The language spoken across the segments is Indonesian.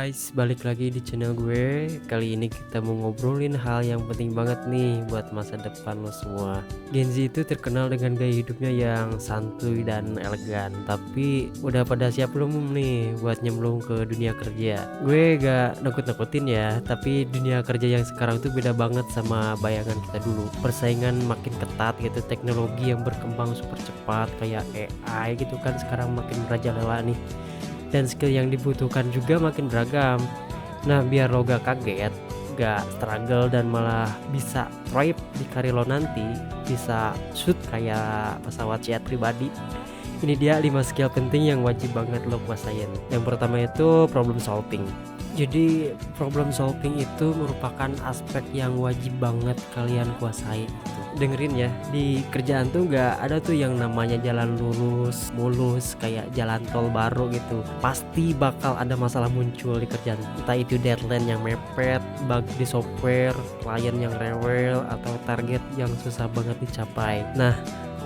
guys, balik lagi di channel gue. Kali ini kita mau ngobrolin hal yang penting banget nih buat masa depan lo semua. Gen Z itu terkenal dengan gaya hidupnya yang santuy dan elegan. Tapi udah pada siap belum nih buat nyemplung ke dunia kerja? Gue gak nakut-nakutin ya, tapi dunia kerja yang sekarang tuh beda banget sama bayangan kita dulu. Persaingan makin ketat gitu, teknologi yang berkembang super cepat kayak AI gitu kan sekarang makin merajalela nih. Dan skill yang dibutuhkan juga makin beragam. Nah, biar lo gak kaget, gak struggle dan malah bisa thrive di karir lo nanti, bisa shoot kayak pesawat jet pribadi. Ini dia 5 skill penting yang wajib banget lo kuasain. Yang pertama itu problem solving. Jadi problem solving itu merupakan aspek yang wajib banget kalian kuasai gitu. Dengerin ya, di kerjaan tuh gak ada tuh yang namanya jalan lurus mulus kayak jalan tol baru gitu. Pasti bakal ada masalah muncul di kerjaan, entah itu deadline yang mepet, bug di software, klien yang rewel, atau target yang susah banget dicapai. Nah,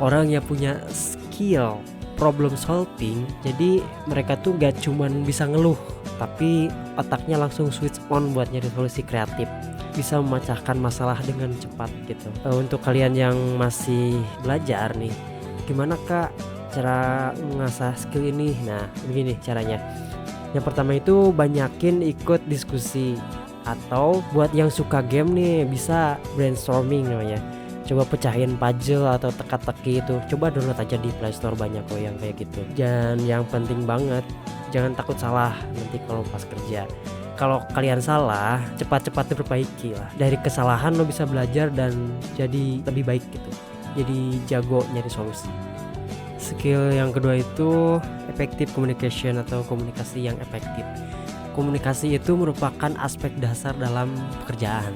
orang yang punya skill problem solving, jadi mereka tuh gak cuman bisa ngeluh, tapi otaknya langsung switch on buat nyari solusi kreatif, bisa memecahkan masalah dengan cepat gitu. Untuk kalian yang masih belajar nih, gimana kak cara mengasah skill ini? Nah, begini caranya. Yang pertama itu banyakin ikut diskusi, atau buat yang suka game nih bisa brainstorming namanya. Coba pecahin puzzle atau teka-teki itu. Coba download aja di Play Store, banyak kok yang kayak gitu. Dan yang penting banget, jangan takut salah nanti kalau pas kerja. Kalau kalian salah, cepat-cepat diperbaiki lah. Dari kesalahan lo bisa belajar dan jadi lebih baik gitu. Jadi jago nyari solusi. Skill yang kedua itu effective communication atau komunikasi yang efektif. Komunikasi itu merupakan aspek dasar dalam pekerjaan.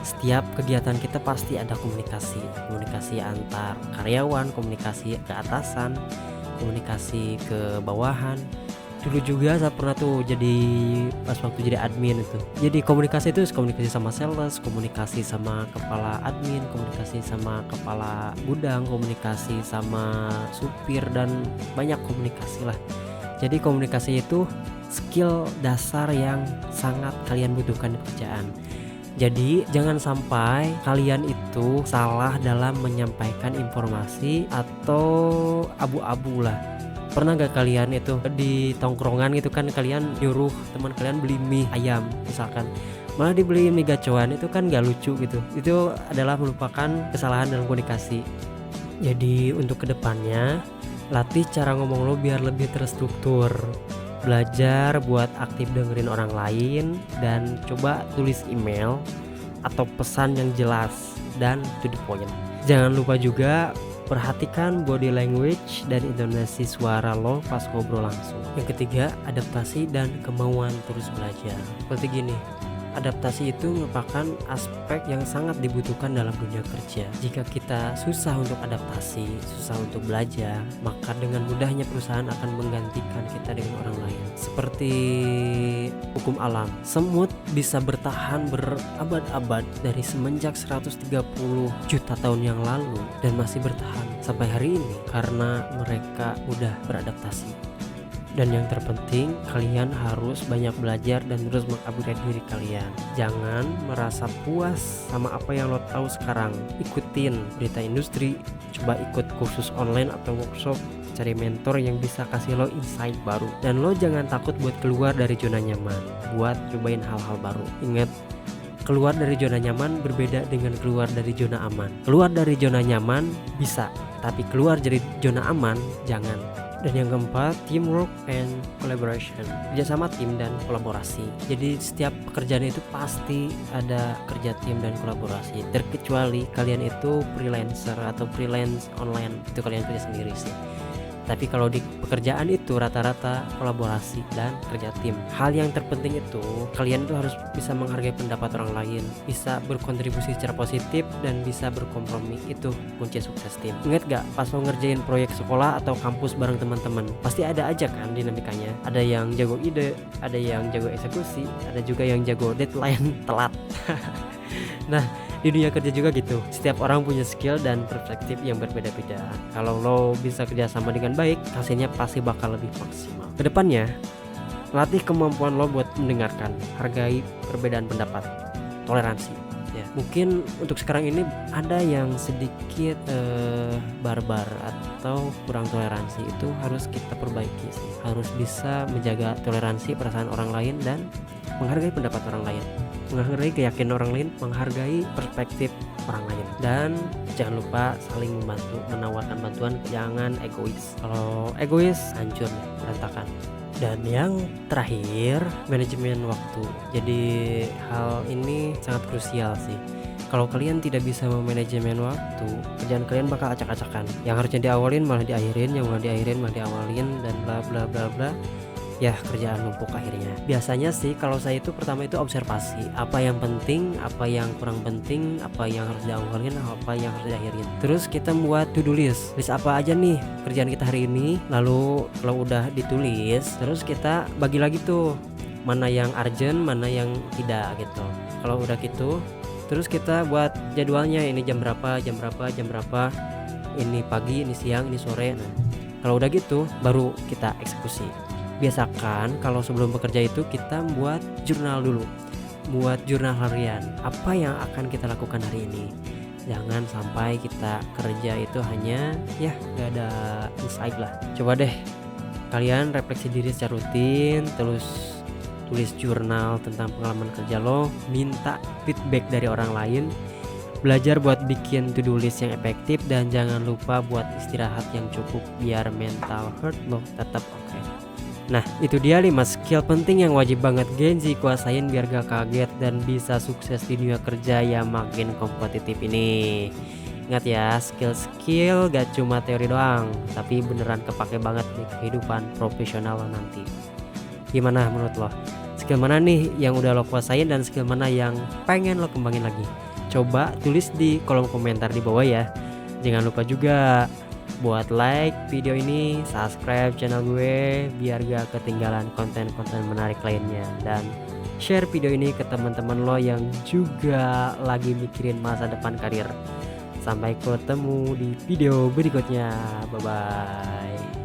Setiap kegiatan kita pasti ada komunikasi antar karyawan, komunikasi ke atasan, komunikasi ke bawahan. Dulu juga saya pernah tuh jadi pas waktu jadi admin itu. Jadi komunikasi itu komunikasi sama sales, komunikasi sama kepala admin, komunikasi sama kepala gudang, komunikasi sama supir, dan banyak komunikasi lah. Jadi komunikasi itu skill dasar yang sangat kalian butuhkan di pekerjaan. Jadi jangan sampai kalian itu salah dalam menyampaikan informasi atau abu-abu lah. Pernah gak kalian itu di tongkrongan gitu kan, kalian nyuruh teman kalian beli mie ayam misalkan, malah dibeli mie gacoan, itu kan gak lucu gitu. Itu adalah merupakan kesalahan dalam komunikasi. Jadi untuk kedepannya, latih cara ngomong lo biar lebih terstruktur. Belajar buat aktif dengerin orang lain, dan coba tulis email atau pesan yang jelas dan to the point. Jangan lupa juga perhatikan body language dan intonasi suara lo pas ngobrol langsung. Yang ketiga, adaptasi dan kemauan terus belajar. Seperti gini, adaptasi itu merupakan aspek yang sangat dibutuhkan dalam dunia kerja. Jika kita susah untuk adaptasi, susah untuk belajar, maka dengan mudahnya perusahaan akan menggantikan kita dengan orang lain. Seperti hukum alam, semut bisa bertahan berabad-abad dari semenjak 130 juta tahun yang lalu dan masih bertahan sampai hari ini karena mereka mudah beradaptasi. Dan yang terpenting, kalian harus banyak belajar dan terus mengupgrade diri kalian. Jangan merasa puas sama apa yang lo tahu sekarang. Ikutin berita industri, coba ikut kursus online atau workshop, cari mentor yang bisa kasih lo insight baru. Dan lo jangan takut buat keluar dari zona nyaman, buat cobain hal-hal baru. Ingat, keluar dari zona nyaman berbeda dengan keluar dari zona aman. Keluar dari zona nyaman bisa, tapi keluar dari zona aman jangan. Dan yang keempat, teamwork and collaboration, kerjasama tim dan kolaborasi. Jadi setiap pekerjaan itu pasti ada kerja tim dan kolaborasi, terkecuali kalian itu freelancer atau freelance online, itu kalian kerja sendiri sih. Tapi kalau di pekerjaan itu rata-rata kolaborasi dan kerja tim. Hal yang terpenting itu kalian itu harus bisa menghargai pendapat orang lain, bisa berkontribusi secara positif, dan bisa berkompromi. Itu kunci sukses tim. Ingat gak pas lo ngerjain proyek sekolah atau kampus bareng teman-teman, pasti ada aja kan dinamikanya. Ada yang jago ide, ada yang jago eksekusi, ada juga yang jago deadline telat. Nah, di dunia kerja juga gitu, setiap orang punya skill dan perspektif yang berbeda-beda. Kalau lo bisa kerjasama dengan baik, hasilnya pasti bakal lebih maksimal. Kedepannya, Latih kemampuan lo buat mendengarkan, hargai perbedaan pendapat, toleransi. Ya, mungkin untuk sekarang ini ada yang sedikit barbar atau kurang toleransi, itu harus kita perbaiki sih. Harus bisa menjaga toleransi perasaan orang lain dan menghargai pendapat orang lain, menghargai keyakinan orang lain, menghargai perspektif orang lain, dan jangan lupa saling membantu, menawarkan bantuan, jangan egois. Kalau egois hancur nih, berantakan. Dan yang terakhir, manajemen waktu. Jadi hal ini sangat krusial sih. Kalau kalian tidak bisa memanajemen waktu, kerjaan kalian bakal acak-acakan. Yang harusnya diawalin malah diakhirin, yang malah diakhirin malah diawalin, dan bla bla bla bla. Ya, kerjaan numpuk akhirnya. Biasanya sih kalau saya itu pertama itu observasi, apa yang penting, apa yang kurang penting, apa yang harus diawalin, apa yang harus diakhirin. Terus kita buat to-do list apa aja nih kerjaan kita hari ini. Lalu kalau udah ditulis, terus kita bagi lagi tuh mana yang urgent, mana yang tidak gitu. Kalau udah gitu, terus kita buat jadwalnya, ini jam berapa, jam berapa, jam berapa, ini pagi, ini siang, ini sore. Nah, kalau udah gitu baru kita eksekusi. Biasakan kalau sebelum bekerja itu kita buat jurnal dulu, buat jurnal harian, apa yang akan kita lakukan hari ini. Jangan sampai kita kerja itu hanya ya gak ada insight lah. Coba deh kalian refleksi diri secara rutin, terus tulis jurnal tentang pengalaman kerja lo, minta feedback dari orang lain, belajar buat bikin to-do list yang efektif, dan jangan lupa buat istirahat yang cukup biar mental health lo tetap oke. Nah, itu dia 5 skill penting yang wajib banget Gen Z kuasain biar gak kaget dan bisa sukses di dunia kerja yang makin kompetitif ini. Ingat ya, skill-skill gak cuma teori doang, tapi beneran kepake banget di kehidupan profesional lo nanti. Gimana menurut lo? Skill mana nih yang udah lo kuasain dan skill mana yang pengen lo kembangin lagi? Coba tulis di kolom komentar di bawah ya. Jangan lupa juga buat like video ini, subscribe channel gue biar gak ketinggalan konten-konten menarik lainnya, dan share video ini ke teman-teman lo yang juga lagi mikirin masa depan karir. Sampai ketemu di video berikutnya. Bye bye.